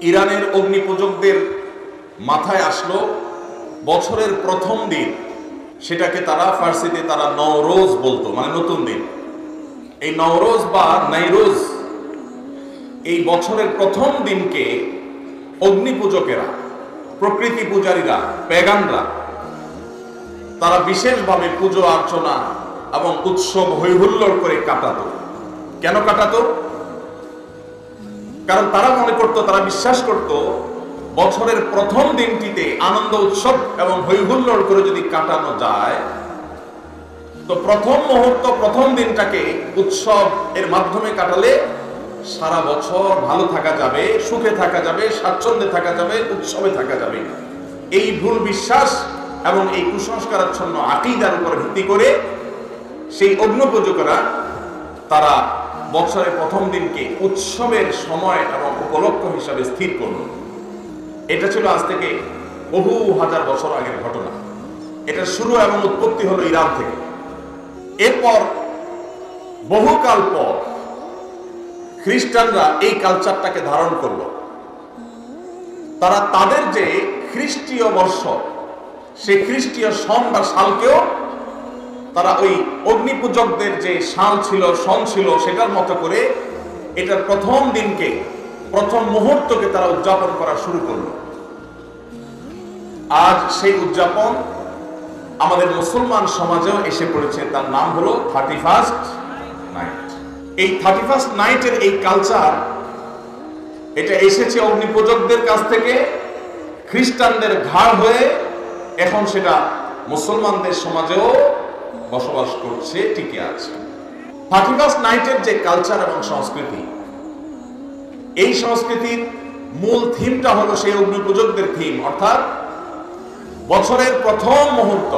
ইরানের অগ্নিপূজকদের মাথায় আসলো বছরের প্রথম দিন, সেটাকে তারা ফার্সিতে তারা নওরোজ বলতো, মানে নতুন দিন। এই নওরোজ বা নাইরোজ, এই বছরের প্রথম দিনকে অগ্নিপূজকেরা, প্রকৃতি পূজারীরা, পেগানরা তারা বিশেষভাবে পুজো অর্চনা এবং উৎসব হৈহুল্লোড় করে কাটাতো। কেন কাটাতো? কারণ তারা মনে করত, তারা বিশ্বাস করত, বছরের প্রথম দিনটিতে আনন্দ উৎসব এবং হৈহুল্লোড় করে যদি কাটানো যায়, তো প্রথম মুহূর্ত, প্রথম দিনটাকে উৎসব এর মাধ্যমে কাটালে সারা বছর ভালো থাকা যাবে, সুখে থাকা যাবে, স্বাচ্ছন্দ্যে থাকা যাবে, উৎসবে থাকা যাবে। এই ভুল বিশ্বাস এবং এই কুসংস্কারাচ্ছন্ন আকীদার উপর ভিত্তি করে সেই অগ্নিপূজকেরা তারা বছরের প্রথম দিনকে উৎসবের সময় এবং উপলক্ষ হিসাবে স্থির করল। এটা ছিল আজ থেকে বহু হাজার বছর আগের ঘটনা। এটা শুরু এবং উৎপত্তি হলো ইরান থেকে। এরপর বহুকাল পর খ্রিস্টানরা এই কালচারটাকে ধারণ করলো। তারা তাদের যে খ্রিস্টীয় বর্ষ, সেই খ্রিস্টীয় সন বা সালকেও তারা ওই অগ্নিপূজকদের যে সাল ছিল, সন ছিল, সেটার মতো করে এটার প্রথম দিনকে, প্রথম মুহূর্তকে তারা উদযাপন করা শুরু করলো। আজ সেই উদযাপন আমাদের মুসলমান সমাজেও এসে পড়েছে। তার নাম হলো 31st নাইট। এই 31st নাইটের এই কালচার, এটা এসেছে অগ্নিপূজকদের কাছ থেকে, খ্রিস্টানদের ঘাড় হয়ে এখন সেটা মুসলমানদের সমাজেও বসবাস করছে, টিকে আছে। 31st নাইটের যে কালচার এবং সংস্কৃতি, এই সংস্কৃতির মূল থিমটা হলো সেই অগ্নিপূজকদের থিম, অর্থাৎ বছরের প্রথম মুহূর্ত,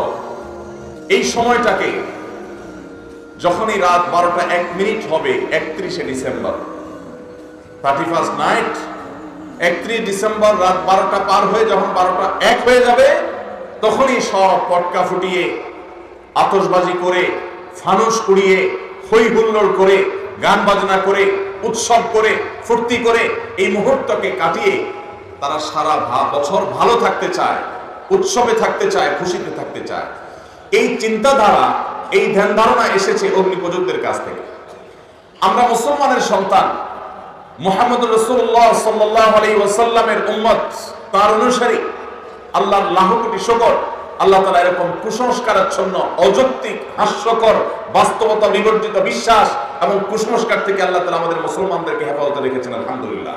এই সময়টাকে যখনই রাত 12টা 1 মিনিট হবে, 31শে ডিসেম্বর, 31st নাইট, 31 ডিসেম্বর রাত 12টা পার হয়ে যখন 12টা 1 হয়ে যাবে, তখনই সব পটকা ফুটিয়ে, আতশবাজি করে, ফানুস উড়িয়ে, হই হুল্লোড় করে, গান বাজনা করে, উৎসব করে, ফুর্তি করে এই মুহূর্তকে কাটিয়ে তারা সারা বছর ভালো থাকতে চায়, উৎসবে থাকতে চায়, খুশিতে থাকতে চায়। এই চিন্তাধারা, এই ধ্যান ধারণা এসেছে অগ্নিপূজকদের কাছ থেকে। আমরা মুসলমানের সন্তান, মুহাম্মদ রাসূলুল্লাহ সাল্লাল্লাহু আলাইহি ওয়াসাল্লামের উম্মত, তার অনুসারী। আল্লাহর লাখ কোটি শুকর, আল্লাহ তাআলা এরকম কুসংস্কারাচ্ছন্ন, অযৌক্তিক, হাস্যকর, বাস্তবতা বিবর্জিত বিশ্বাস এবং কুসংস্কার থেকে আল্লাহ তাআলা আমাদের মুসলমানদেরকে হেফাজতে রেখেছেন, আলহামদুলিল্লাহ।